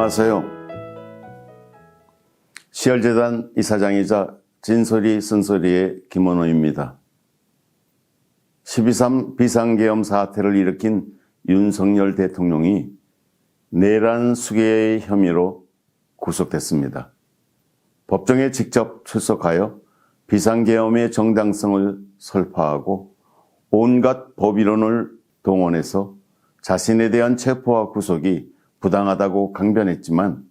안녕하세요. 시열재단 이사장이자 진소리 쓴소리의 김원호입니다. 12.3 비상계엄 사태를 일으킨 윤석열 대통령이 내란 수괴의 혐의로 구속됐습니다. 법정에 직접 출석하여 비상계엄의 정당성을 설파하고 온갖 법이론을 동원해서 자신에 대한 체포와 구속이 부당하다고 강변했지만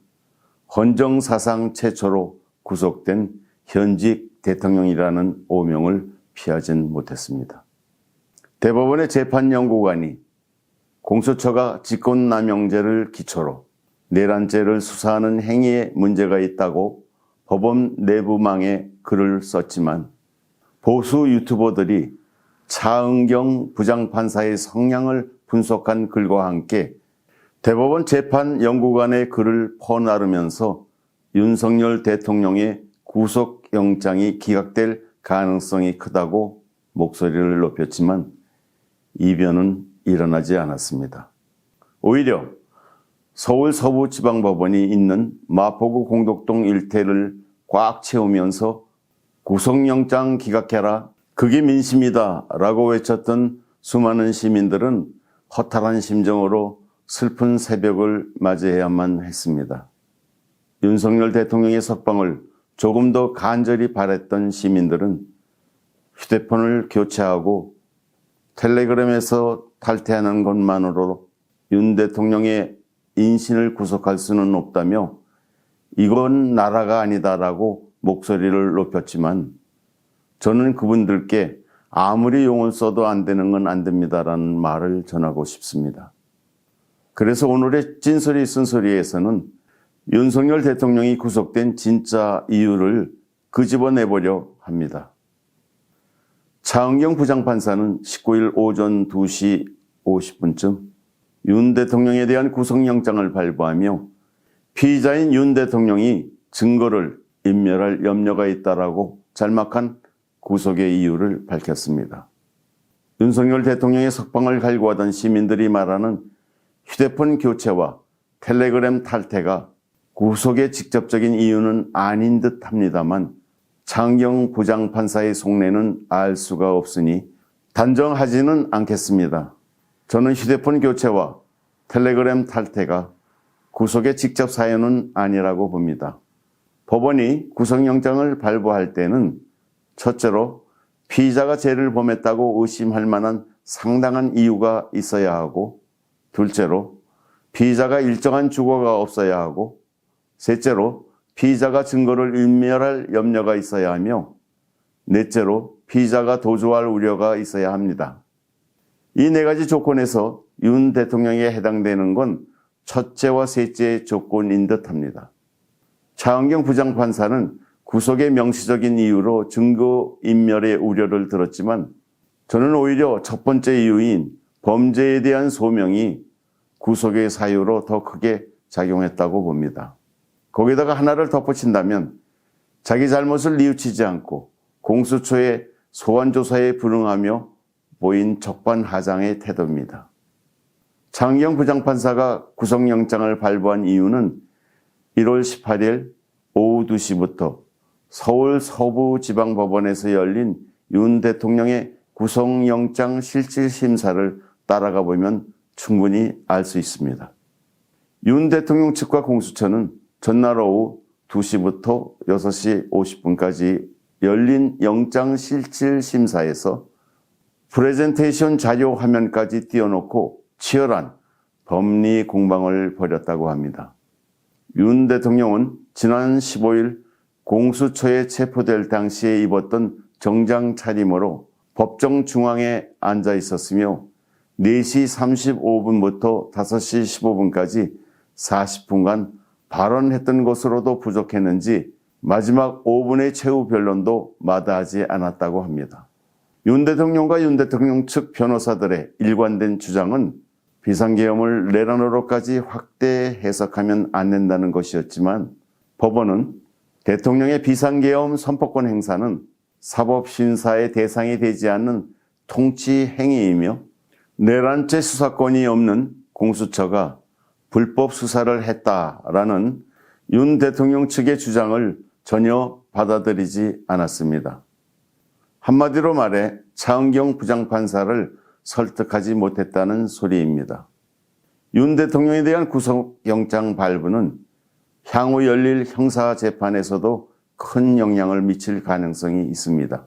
헌정사상 최초로 구속된 현직 대통령이라는 오명을 피하진 못했습니다. 대법원의 재판연구관이 공수처가 직권남용죄를 기초로 내란죄를 수사하는 행위에 문제가 있다고 법원 내부망에 글을 썼지만 보수 유튜버들이 차은경 부장판사의 성향을 분석한 글과 함께 대법원 재판연구관의 글을 퍼나르면서 윤석열 대통령의 구속영장이 기각될 가능성이 크다고 목소리를 높였지만 이변은 일어나지 않았습니다. 오히려 서울 서부지방법원이 있는 마포구 공덕동 일대를 꽉 채우면서 구속영장 기각해라, 그게 민심이다 라고 외쳤던 수많은 시민들은 허탈한 심정으로 슬픈 새벽을 맞이해야만 했습니다. 윤석열 대통령의 석방을 조금 더 간절히 바랬던 시민들은 휴대폰을 교체하고 텔레그램에서 탈퇴하는 것만으로 윤 대통령의 인신을 구속할 수는 없다며 이건 나라가 아니다라고 목소리를 높였지만 저는 그분들께 아무리 용을 써도 안 되는 건 안 됩니다라는 말을 전하고 싶습니다. 그래서 오늘의 찐소리 쓴소리에서는 윤석열 대통령이 구속된 진짜 이유를 끄집어내보려 합니다. 차은경 부장판사는 19일 오전 2시 50분쯤 윤 대통령에 대한 구속영장을 발부하며 피의자인 윤 대통령이 증거를 인멸할 염려가 있다라고 짤막한 구속의 이유를 밝혔습니다. 윤석열 대통령의 석방을 갈구하던 시민들이 말하는 휴대폰 교체와 텔레그램 탈퇴가 구속의 직접적인 이유는 아닌 듯 합니다만 차은경 부장판사의 속내는 알 수가 없으니 단정하지는 않겠습니다. 저는 휴대폰 교체와 텔레그램 탈퇴가 구속의 직접 사유는 아니라고 봅니다. 법원이 구속영장을 발부할 때는 첫째로 피의자가 죄를 범했다고 의심할 만한 상당한 이유가 있어야 하고, 둘째로 피의자가 일정한 주거가 없어야 하고, 셋째로 피의자가 증거를 인멸할 염려가 있어야 하며, 넷째로 피의자가 도주할 우려가 있어야 합니다. 이 네 가지 조건에서 윤 대통령에 해당되는 건 첫째와 셋째의 조건인 듯합니다. 차은경 부장판사는 구속의 명시적인 이유로 증거 인멸의 우려를 들었지만 저는 오히려 첫 번째 이유인 범죄에 대한 소명이 구속의 사유로 더 크게 작용했다고 봅니다. 거기다가 하나를 덧붙인다면 자기 잘못을 뉘우치지 않고 공수처의 소환조사에 불응하며 보인 적반하장의 태도입니다. 차은경 부장판사가 구속영장을 발부한 이유는 1월 18일 오후 2시부터 서울 서부지방법원에서 열린 윤 대통령의 구속영장 실질심사를 따라가 보면 충분히 알 수 있습니다. 윤 대통령 측과 공수처는 전날 오후 2시부터 6시 50분까지 열린 영장 실질심사에서 프레젠테이션 자료 화면까지 띄워놓고 치열한 법리 공방을 벌였다고 합니다. 윤 대통령은 지난 15일 공수처에 체포될 당시에 입었던 정장 차림으로 법정 중앙에 앉아 있었으며 4시 35분부터 5시 15분까지 40분간 발언했던 것으로도 부족했는지 마지막 5분의 최후 변론도 마다하지 않았다고 합니다. 윤 대통령과 윤 대통령 측 변호사들의 일관된 주장은 비상계엄을 내란으로까지 확대 해석하면 안 된다는 것이었지만 법원은 대통령의 비상계엄 선포권 행사는 사법심사의 대상이 되지 않는 통치 행위이며 내란죄 수사권이 없는 공수처가 불법 수사를 했다라는 윤 대통령 측의 주장을 전혀 받아들이지 않았습니다. 한마디로 말해 차은경 부장판사를 설득하지 못했다는 소리입니다. 윤 대통령에 대한 구속영장 발부는 향후 열릴 형사재판에서도 큰 영향을 미칠 가능성이 있습니다.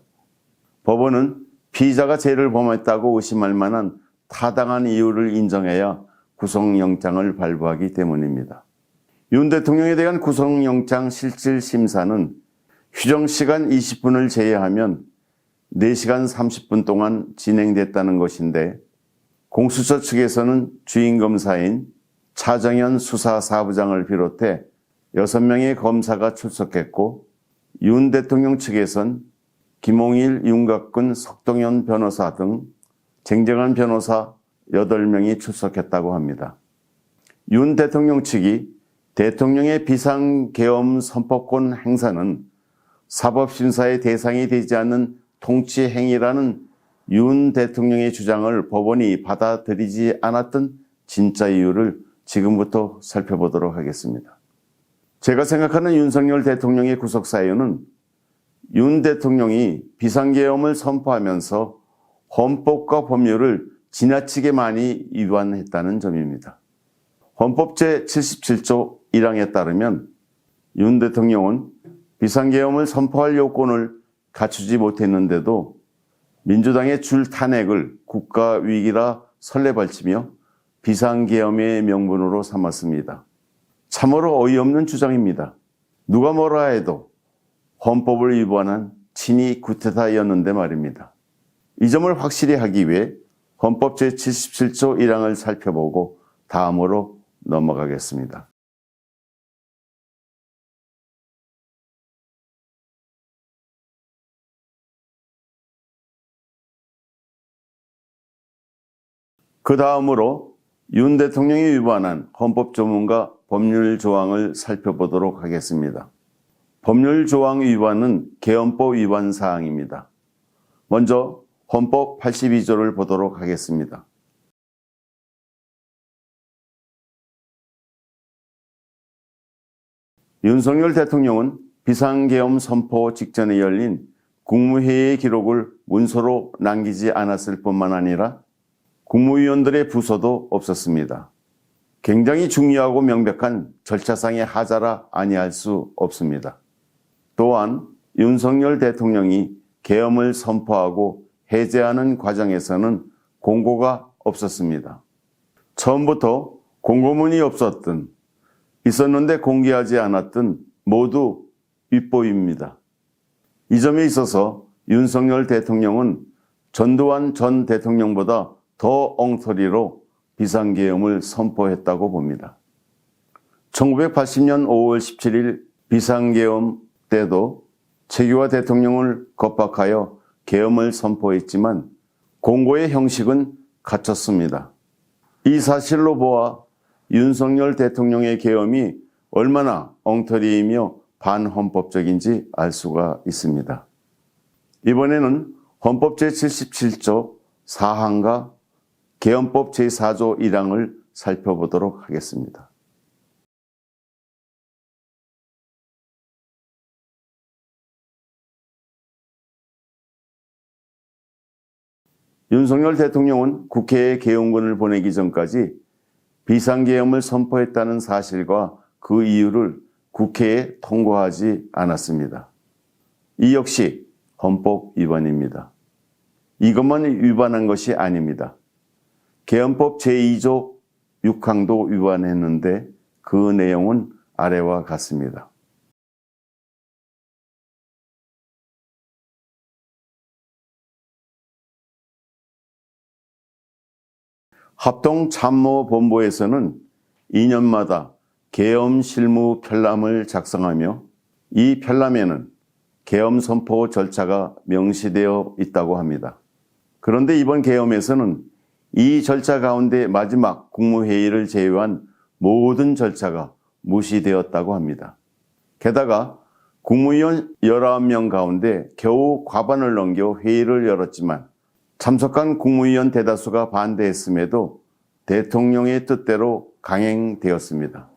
법원은 피의자가 죄를 범했다고 의심할 만한 타당한 이유를 인정해야 구속영장을 발부하기 때문입니다. 윤 대통령에 대한 구속영장 실질심사는 휴정시간 20분을 제외하면 4시간 30분 동안 진행됐다는 것인데 공수처 측에서는 주임검사인 차정현 수사사부장을 비롯해 6명의 검사가 출석했고 윤 대통령 측에선 김홍일, 윤곽근, 석동현 변호사 등 쟁쟁한 변호사 8명이 출석했다고 합니다. 윤 대통령 측이 대통령의 비상계엄 선포권 행사는 사법심사의 대상이 되지 않는 통치행위라는 윤 대통령의 주장을 법원이 받아들이지 않았던 진짜 이유를 지금부터 살펴보도록 하겠습니다. 제가 생각하는 윤석열 대통령의 구속 사유는 윤 대통령이 비상계엄을 선포하면서 헌법과 법률을 지나치게 많이 위반했다는 점입니다. 헌법 제77조 1항에 따르면 윤 대통령은 비상계엄을 선포할 요건을 갖추지 못했는데도 민주당의 줄 탄핵을 국가위기라 설레발치며 비상계엄의 명분으로 삼았습니다. 참으로 어이없는 주장입니다. 누가 뭐라 해도 헌법을 위반한 친위 쿠데타였는데 말입니다. 이 점을 확실히 하기 위해 헌법 제77조 1항을 살펴보고 다음으로 넘어가겠습니다. 그 다음으로 윤 대통령이 위반한 헌법조문과 법률 조항을 살펴보도록 하겠습니다. 법률 조항 위반은 계엄법 위반 사항입니다. 먼저 헌법 82조를 보도록 하겠습니다. 윤석열 대통령은 비상계엄 선포 직전에 열린 국무회의의 기록을 문서로 남기지 않았을 뿐만 아니라 국무위원들의 부서도 없었습니다. 굉장히 중요하고 명백한 절차상의 하자라 아니할 수 없습니다. 또한 윤석열 대통령이 계엄을 선포하고 해제하는 과정에서는 공고가 없었습니다. 처음부터 공고문이 없었든 있었는데 공개하지 않았든 모두 윗보입니다. 이 점에 있어서 윤석열 대통령은 전두환 전 대통령보다 더 엉터리로 비상계엄을 선포했다고 봅니다. 1980년 5월 17일 비상계엄 때도 최규하 대통령을 겁박하여 계엄을 선포했지만 공고의 형식은 갖췄습니다. 이 사실로 보아 윤석열 대통령의 계엄이 얼마나 엉터리이며 반헌법적인지 알 수가 있습니다. 이번에는 헌법 제77조 4항과 계엄법 제4조 1항을 살펴보도록 하겠습니다. 윤석열 대통령은 국회에 계엄군을 보내기 전까지 비상계엄을 선포했다는 사실과 그 이유를 국회에 통과하지 않았습니다. 이 역시 헌법 위반입니다. 이것만 위반한 것이 아닙니다. 계엄법 제2조 6항도 위반했는데 그 내용은 아래와 같습니다. 합동참모본부에서는 2년마다 계엄 실무 편람을 작성하며 이 편람에는 계엄 선포 절차가 명시되어 있다고 합니다. 그런데 이번 계엄에서는 이 절차 가운데 마지막 국무회의를 제외한 모든 절차가 무시되었다고 합니다. 게다가 국무위원 19명 가운데 겨우 과반을 넘겨 회의를 열었지만 참석한 국무위원 대다수가 반대했음에도 대통령의 뜻대로 강행되었습니다.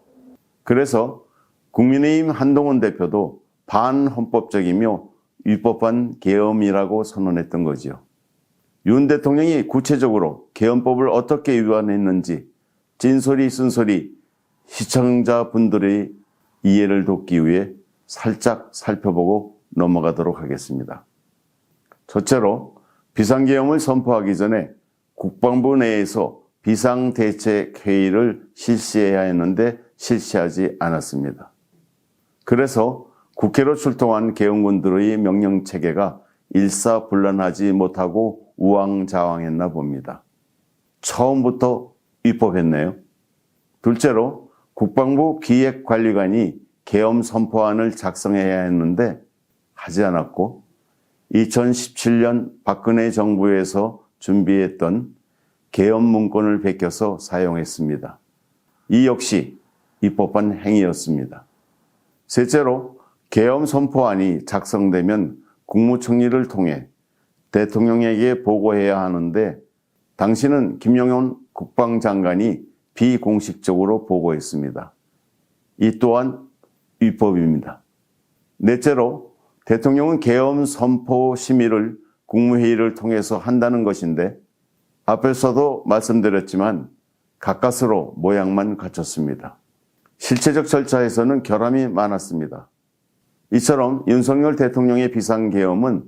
그래서 국민의힘 한동훈 대표도 반헌법적이며 위법한 계엄이라고 선언했던 거지요. 윤 대통령이 구체적으로 계엄법을 어떻게 위반했는지 진소리 쓴소리 시청자분들의 이해를 돕기 위해 살짝 살펴보고 넘어가도록 하겠습니다. 첫째로 비상계엄을 선포하기 전에 국방부 내에서 비상대책회의를 실시해야 했는데 실시하지 않았습니다. 그래서 국회로 출동한 계엄군들의 명령체계가 일사불란하지 못하고 우왕좌왕했나 봅니다. 처음부터 위법했네요. 둘째로 국방부 기획관리관이 계엄 선포안을 작성해야 했는데 하지 않았고 2017년 박근혜 정부에서 준비했던 계엄 문건을 베껴서 사용했습니다. 이 역시 위법한 행위였습니다. 셋째로 계엄 선포안이 작성되면 국무총리를 통해 대통령에게 보고해야 하는데 당시는 김영현 국방장관이 비공식적으로 보고했습니다. 이 또한 위법입니다. 넷째로 대통령은 계엄 선포 심의를 국무회의를 통해서 한다는 것인데 앞에서도 말씀드렸지만 가까스로 모양만 갖췄습니다. 실체적 절차에서는 결함이 많았습니다. 이처럼 윤석열 대통령의 비상계엄은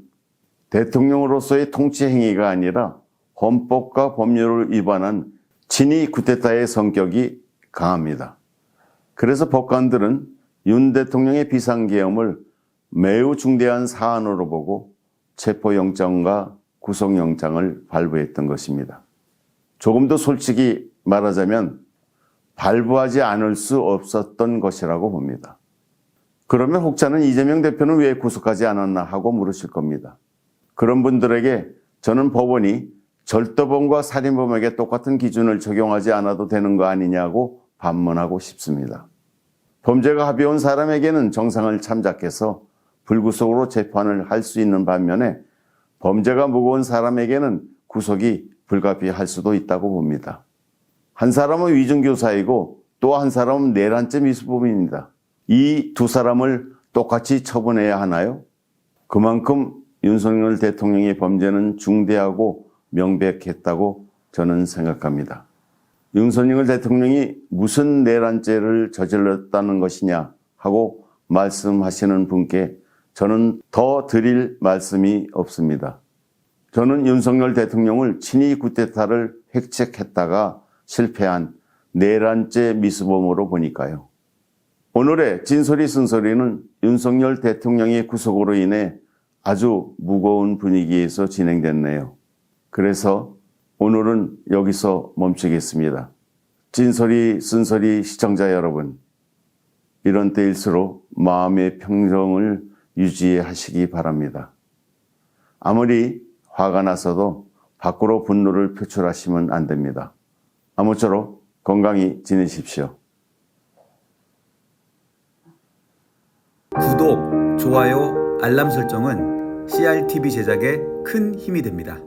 대통령으로서의 통치 행위가 아니라 헌법과 법률을 위반한 친위 쿠데타의 성격이 강합니다. 그래서 법관들은 윤 대통령의 비상계엄을 매우 중대한 사안으로 보고 체포영장과 구속영장을 발부했던 것입니다. 조금 더 솔직히 말하자면 발부하지 않을 수 없었던 것이라고 봅니다. 그러면 혹자는 이재명 대표는 왜 구속하지 않았나 하고 물으실 겁니다. 그런 분들에게 저는 법원이 절도범과 살인범에게 똑같은 기준을 적용하지 않아도 되는 거 아니냐고 반문하고 싶습니다. 범죄가 가벼운 사람에게는 정상을 참작해서 불구속으로 재판을 할 수 있는 반면에 범죄가 무거운 사람에게는 구속이 불가피할 수도 있다고 봅니다. 한 사람은 위증교사이고 또 한 사람은 내란죄 미수범입니다. 이 두 사람을 똑같이 처분해야 하나요? 그만큼 윤석열 대통령의 범죄는 중대하고 명백했다고 저는 생각합니다. 윤석열 대통령이 무슨 내란죄를 저질렀다는 것이냐 하고 말씀하시는 분께 저는 더 드릴 말씀이 없습니다. 저는 윤석열 대통령을 친위 쿠데타를 획책했다가 실패한 내란죄 미수범으로 보니까요. 오늘의 진소리 쓴소리는 윤석열 대통령의 구속으로 인해 아주 무거운 분위기에서 진행됐네요. 그래서 오늘은 여기서 멈추겠습니다. 진소리 쓴소리 시청자 여러분, 이런 때일수록 마음의 평정을 유지하시기 바랍니다. 아무리 화가 나서도 밖으로 분노를 표출하시면 안 됩니다. 아무쪼록 건강히 지내십시오. 구독, 좋아요, 알람 설정은 CRTV 제작에 큰 힘이 됩니다.